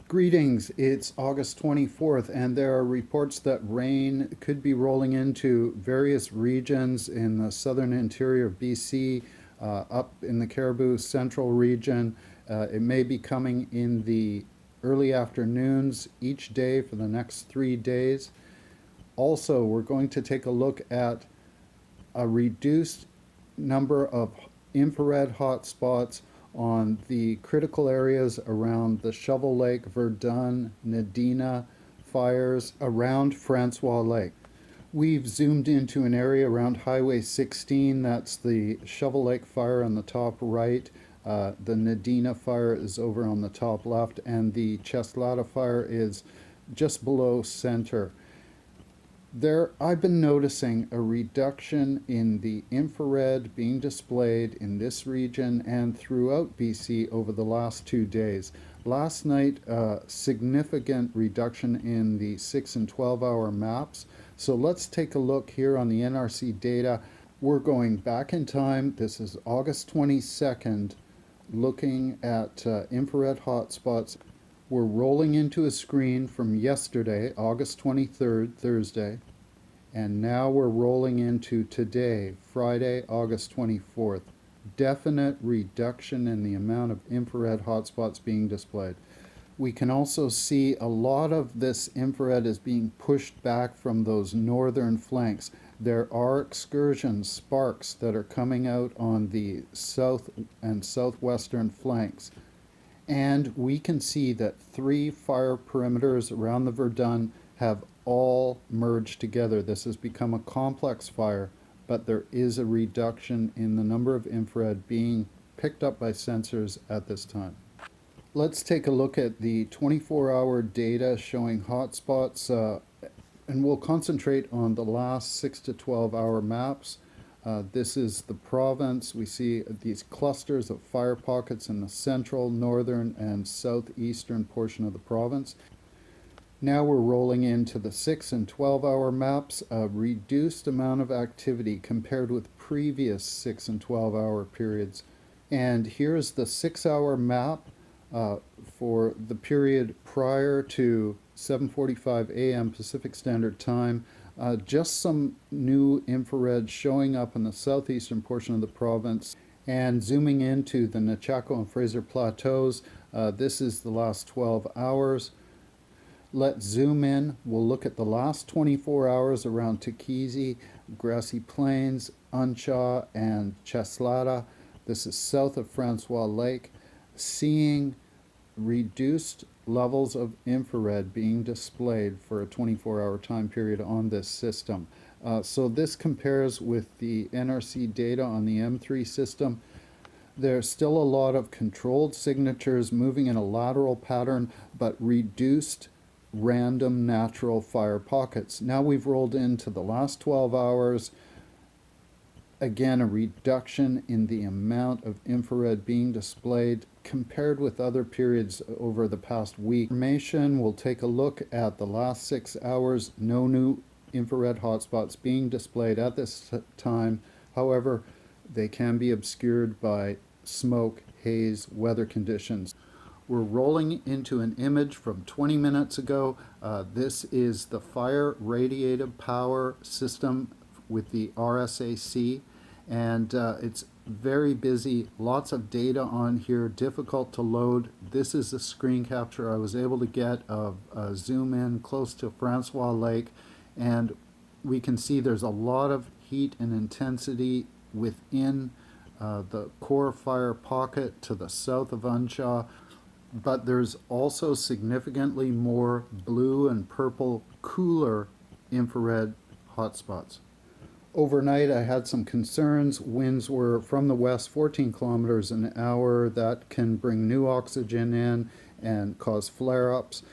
Greetings, it's August 24th, and there are reports that rain could be rolling into various regions in the southern interior of BC, up in the Caribou Central region. It may be coming in the early afternoons each day for the next 3 days. Also, we're going to take a look at a reduced number of infrared hotspots on the critical areas around the Shovel Lake, Verdun, Nadina fires around François Lake. We've zoomed into an area around Highway 16. That's the Shovel Lake fire on the top right. The Nadina fire is over on the top left, and the Cheslata fire is just below center. I've been noticing a reduction in the infrared being displayed in this region and throughout BC over the last 2 days. Last night, a significant reduction in the 6 and 12-hour maps. So let's take a look here on the NRC data. We're going back in time. This is August 22nd, looking at infrared hotspots. We're rolling into a screen from yesterday, August 23rd, Thursday, and now we're rolling into today, Friday, August 24th. Definite reduction in the amount of infrared hotspots being displayed. We can also see a lot of this infrared is being pushed back from those northern flanks. There are excursions, sparks, that are coming out on the south and southwestern flanks. And we can see that 3 fire perimeters around the Verdun have all merged together. This has become a complex fire, but there is a reduction in the number of infrared being picked up by sensors at this time. Let's take a look at the 24-hour data showing hotspots, and we'll concentrate on the last 6 to 12-hour maps. This is the province. We see these clusters of fire pockets in the central, northern, and southeastern portion of the province. Now we're rolling into the 6 and 12-hour maps, a reduced amount of activity compared with previous 6 and 12-hour periods. And here's the 6-hour map for the period prior to 7:45 a.m. Pacific Standard Time. Just some new infrared showing up in the southeastern portion of the province. And zooming into the Nechako and Fraser Plateaus, this is the last 12 hours. Let's zoom in. We'll look at the last 24 hours around Tukeezi, Grassy Plains, Unshaw, and Cheslata. This is south of François Lake. Seeing reduced levels of infrared being displayed for a 24-hour time period on this system. So this compares with the NRC data on the M3 system. There's still a lot of controlled signatures moving in a lateral pattern, but reduced random natural fire pockets. Now we've rolled into the last 12 hours. Again, a reduction in the amount of infrared being displayed compared with other periods over the past week. We'll take a look at the last 6 hours. No new infrared hotspots being displayed at this time. However, they can be obscured by smoke, haze, weather conditions. We're rolling into an image from 20 minutes ago. This is the Fire Radiative Power System with the RSAC, and it's very busy. Lots of data on here, difficult to load. This is a screen capture I was able to get of a zoom in close to François Lake, and we can see there's a lot of heat and intensity within the core fire pocket to the south of Unshaw. But there's also significantly more blue and purple cooler infrared hotspots. Overnight I had some concerns. Winds were from the west 14 kilometers an hour. That can bring new oxygen in and cause flare-ups.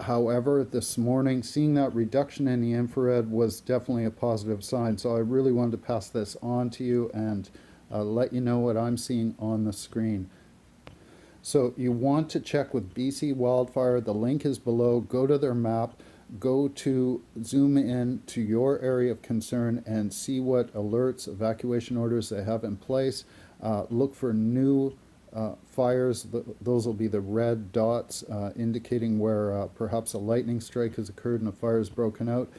However, this morning, seeing that reduction in the infrared was definitely a positive sign. So I really wanted to pass this on to you and let you know what I'm seeing on the screen. So you want to check with BC Wildfire. The link is below. Go to their map. Go to zoom in to your area of concern and see what alerts, evacuation orders they have in place. Look for new fires. Those will be the red dots indicating where perhaps a lightning strike has occurred and a fire is broken out.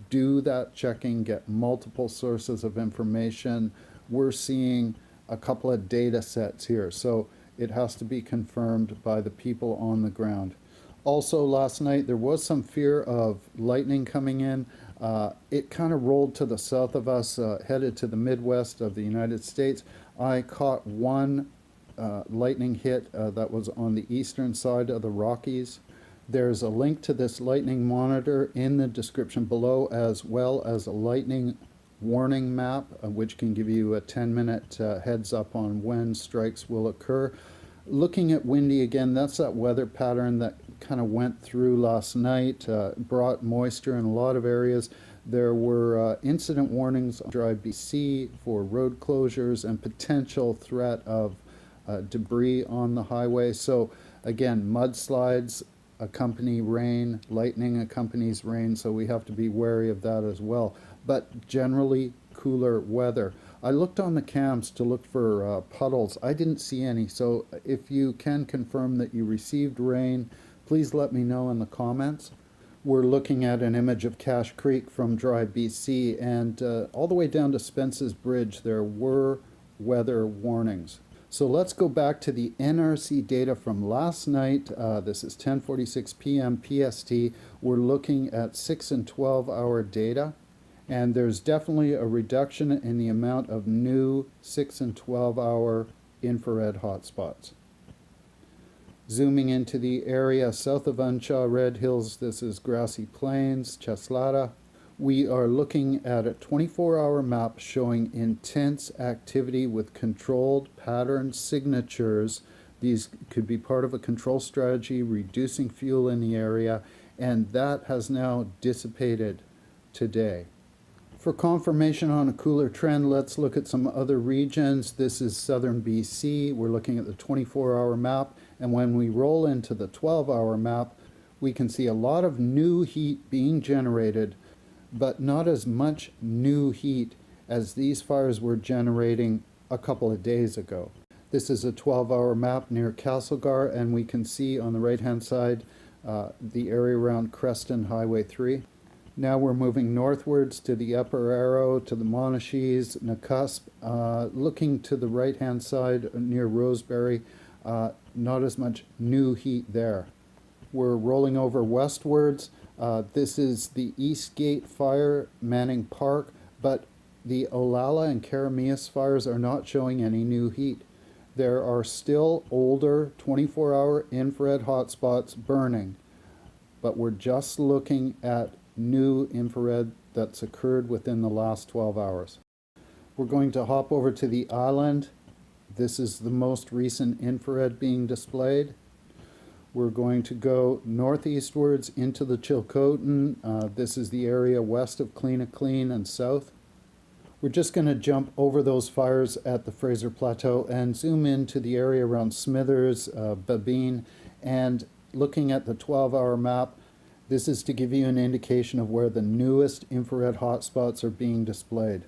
Do that checking, get multiple sources of information. We're seeing a couple of data sets here, so it has to be confirmed by the people on the ground. Also, last night there was some fear of lightning coming in. It kind of rolled to the south of us, headed to the Midwest of the United States. I caught one lightning hit that was on the eastern side of the Rockies. There's a link to this lightning monitor in the description below, as well as a lightning warning map, which can give you a 10-minute heads up on when strikes will occur. Looking at windy again, that's that weather pattern that kind of went through last night, brought moisture in a lot of areas. There were incident warnings on Drive BC for road closures and potential threat of debris on the highway. So again, mudslides accompany rain, lightning accompanies rain, so we have to be wary of that as well. But generally cooler weather. I looked on the cams to look for puddles. I didn't see any, so if you can confirm that you received rain, please let me know in the comments. We're looking at an image of Cache Creek from Drive BC, and all the way down to Spences Bridge there were weather warnings. So let's go back to the NRC data from last night. This is 10:46 p.m. PST. We're looking at 6 and 12-hour data, and there's definitely a reduction in the amount of new 6 and 12-hour infrared hotspots. Zooming into the area south of Unshaw, Red Hills, this is Grassy Plains, Cheslata. We are looking at a 24-hour map showing intense activity with controlled pattern signatures. These could be part of a control strategy, reducing fuel in the area, and that has now dissipated today. For confirmation on a cooler trend, let's look at some other regions. This is southern BC. We're looking at the 24-hour map, and when we roll into the 12-hour map, we can see a lot of new heat being generated, but not as much new heat as these fires were generating a couple of days ago. This is a 12-hour map near Castlegar, and we can see on the right-hand side the area around Creston Highway 3. Now we're moving northwards to the Upper Arrow, to the Monashees, Nakusp, looking to the right-hand side near Roseberry. Not as much new heat there. We're rolling over westwards. This is the Eastgate fire, Manning Park, but the Olalla and Karameas fires are not showing any new heat. There are still older 24-hour infrared hotspots burning, but we're just looking at new infrared that's occurred within the last 12 hours. We're going to hop over to the island. This is the most recent infrared being displayed. We're going to go northeastwards into the Chilcotin. This is the area west of Clean and south. We're just going to jump over those fires at the Fraser Plateau and zoom into the area around Smithers, Babine, and looking at the 12-hour map. This is to give you an indication of where the newest infrared hotspots are being displayed.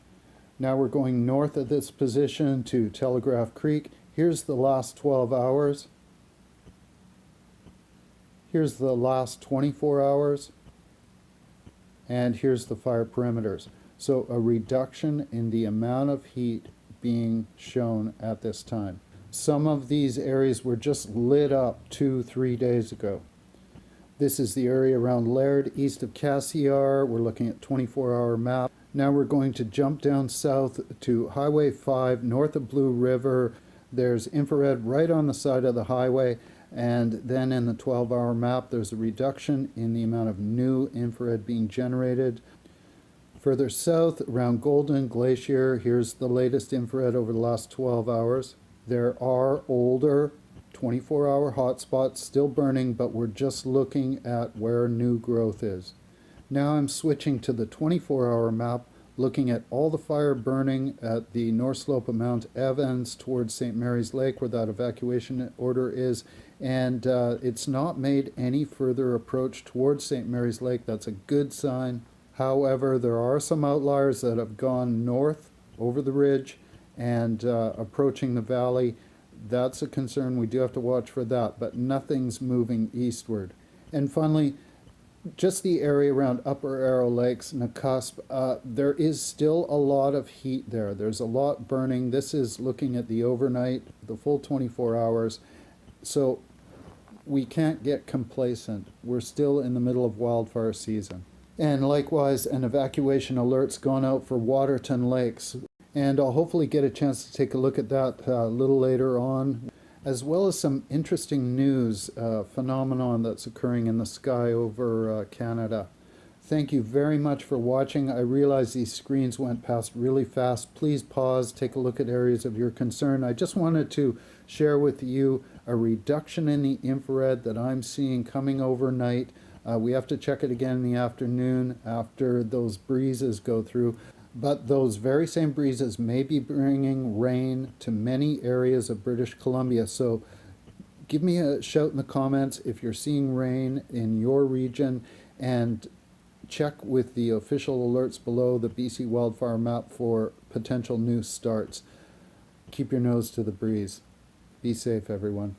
Now we're going north of this position to Telegraph Creek. Here's the last 12 hours. Here's the last 24 hours. And here's the fire perimeters. So a reduction in the amount of heat being shown at this time. Some of these areas were just lit up 2-3 days ago. This is the area around Laird, east of Cassiar. We're looking at 24-hour map. Now we're going to jump down south to Highway 5, north of Blue River. There's infrared right on the side of the highway, and then in the 12-hour map, there's a reduction in the amount of new infrared being generated. Further south, around Golden Glacier, here's the latest infrared over the last 12 hours. There are older 24-hour hotspots still burning, but we're just looking at where new growth is. Now I'm switching to the 24-hour map, looking at all the fire burning at the north slope of Mount Evans towards St. Mary's Lake, where that evacuation order is, and it's not made any further approach towards St. Mary's Lake. That's a good sign. However, there are some outliers that have gone north over the ridge and approaching the valley. that's a concern. We do have to watch for that, but nothing's moving eastward. And finally, just the area around Upper Arrow Lakes, Nakusp, there is still a lot of heat there. There's a lot burning. This is looking at the overnight, the full 24 hours. So we can't get complacent. We're still in the middle of wildfire season. And likewise, an evacuation alert's gone out for Waterton Lakes. And I'll hopefully get a chance to take a look at that a little later on, as well as some interesting news phenomenon that's occurring in the sky over Canada. Thank you very much for watching. I realize these screens went past really fast. Please pause, take a look at areas of your concern. I just wanted to share with you a reduction in the infrared that I'm seeing coming overnight. We have to check it again in the afternoon after those breezes go through. But those very same breezes may be bringing rain to many areas of British Columbia. So give me a shout in the comments if you're seeing rain in your region, and check with the official alerts below the BC wildfire map for potential new starts. Keep your nose to the breeze. Be safe, everyone.